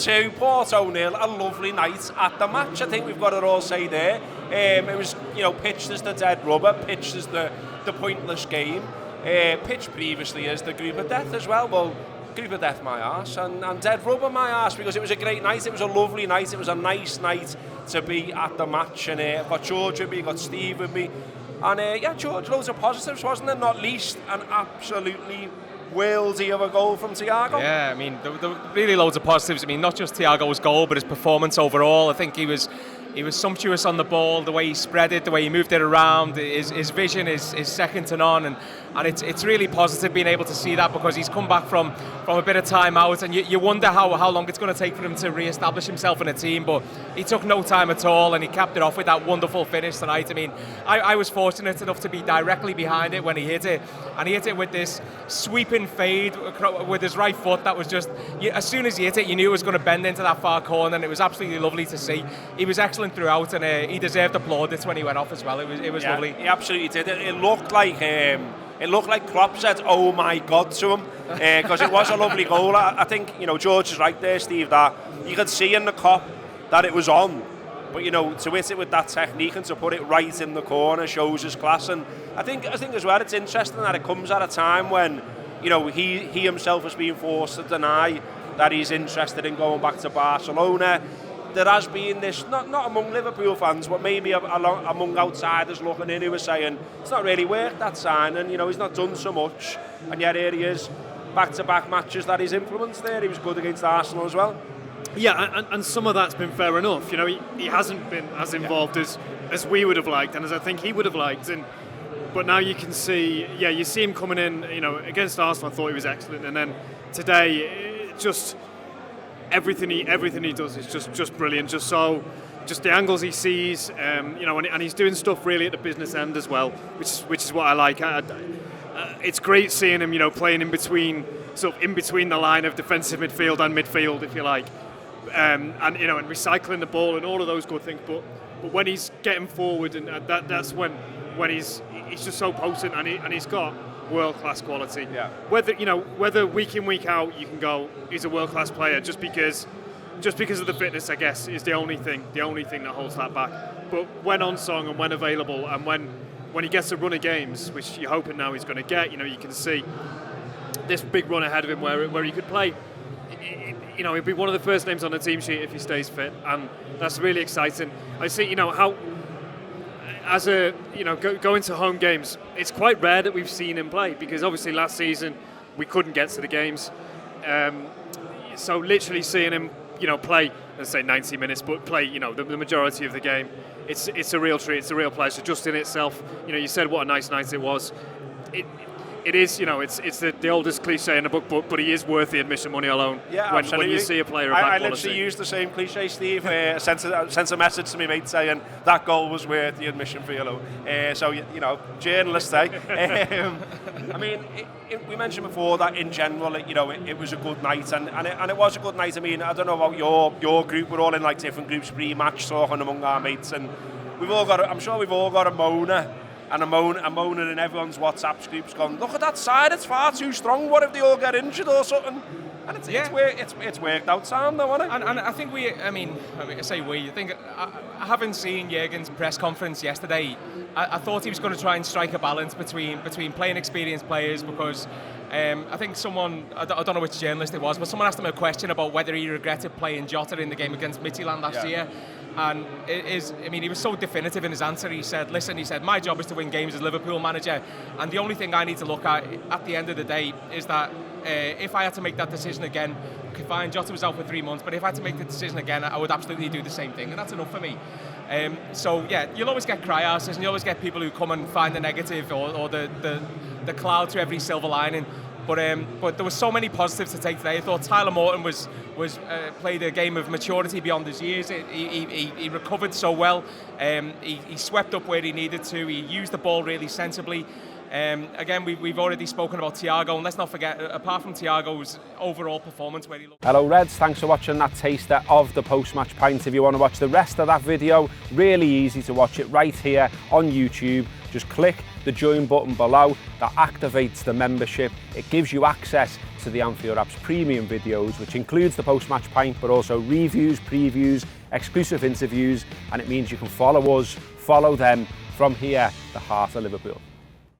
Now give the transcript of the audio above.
2, Porto 0, a lovely night at the match. I think we've got it all say there. It was, pitched as the dead rubber, pitched as the pointless game, pitched previously as the group of death as well. Well, group of death my arse, and dead rubber my arse, because it was a great night, it was a lovely night, it was a nice night to be at the match. And I've got George with me, got Steve with me, and George, loads of positives, wasn't there? Not least an absolutely worldy of a goal from Thiago. Yeah, I mean, there were really loads of positives. I mean, not just Thiago's goal, but his performance overall. I think he was sumptuous on the ball, the way he spread it, the way he moved it around. His vision is second to none, and it's really positive being able to see that, because he's come back from a bit of time out, and you wonder how long it's going to take for him to re-establish himself in a team, but he took no time at all, and he capped it off with that wonderful finish tonight. I mean, I was fortunate enough to be directly behind it when he hit it, and he hit it with this sweeping fade with his right foot that was just, as soon as he hit it, you knew it was going to bend into that far corner, and it was absolutely lovely to see. He was excellent throughout, and he deserved plaudits when he went off as well. It was lovely. He absolutely did. It looked like Klopp said, "Oh my God," to him, because it was a lovely goal. I think George is right there, Steve, that you could see in the Kop that it was on, but to hit it with that technique and to put it right in the corner shows his class. And I think as well, it's interesting that it comes at a time when he himself has been forced to deny that he's interested in going back to Barcelona. There has been this, not among Liverpool fans, but maybe among outsiders looking in, who were saying it's not really worked, that signing, he's not done so much, and yet here he is, back-to-back matches that he's influenced there. He was good against Arsenal as well. Yeah, and some of that's been fair enough. He hasn't been as involved as we would have liked, and as I think he would have liked. But now you can see, you see him coming in. Against Arsenal, I thought he was excellent, and then today, just everything he does is just brilliant. Just the angles he sees, and he's doing stuff really at the business end as well, which is what I like. It's great seeing him, playing in between the line of defensive midfield and midfield, if you like, and recycling the ball and all of those good things. But when he's getting forward, and that's when he's just so potent, and he's got world-class quality. Yeah. Whether week in, week out you can go, he's a world-class player, just because of the fitness, I guess, is the only thing that holds that back. But when on song and when available, and when he gets a run of games, which you're hoping now he's going to get, you can see this big run ahead of him where he could play. He'd be one of the first names on the team sheet if he stays fit, and that's really exciting. I see, how going to home games, it's quite rare that we've seen him play, because obviously last season we couldn't get to the games. So literally seeing him, play, let's say 90 minutes, but play, the majority of the game, it's a real treat, it's a real pleasure just in itself. You said what a nice night it was. It is, it's the oldest cliche in the book, but he is worth the admission money alone. Yeah, when you see a player of that quality. I literally used the same cliche, Steve. Sent a message to me mate saying that goal was worth the admission fee alone. So journalists say. I mean, we mentioned before that in general, it was a good night, and it was a good night. I mean, I don't know about your group. We're all in like different groups pre-match, talking among our mates, and I'm sure we've all got a moaner. And a moaner in everyone's WhatsApp groups going, look at that side, it's far too strong, what if they all get injured or something? And it's worked out sound though, hasn't it? And I think I think having seen Jurgen's press conference yesterday, I thought he was going to try and strike a balance between playing experienced players, because I think I don't know which journalist it was, but someone asked him a question about whether he regretted playing Jota in the game against Midtjylland last year. And he was so definitive in his answer. He said, my job is to win games as Liverpool manager, and the only thing I need to look at the end of the day is that if I had to make that decision again, fine, Jota was out for 3 months, but if I had to make the decision again, I would absolutely do the same thing, and that's enough for me. You'll always get cry-asses, and you'll always get people who come and find the negative or the cloud to every silver lining. But there were so many positives to take today. I thought Tyler Morton was played a game of maturity beyond his years. He recovered so well. He swept up where he needed to. He used the ball really sensibly. Again, we've already spoken about Thiago, and let's not forget, apart from Thiago's overall performance where he looked... Hello Reds, thanks for watching that taster of the post-match pint. If you want to watch the rest of that video, really easy to watch it right here on YouTube. Just click the join button below. That activates the membership. It gives you access to the Anfield Wrap's premium videos, which includes the post-match pint, but also reviews, previews, exclusive interviews, and it means you can follow us, follow them from here, the heart of Liverpool.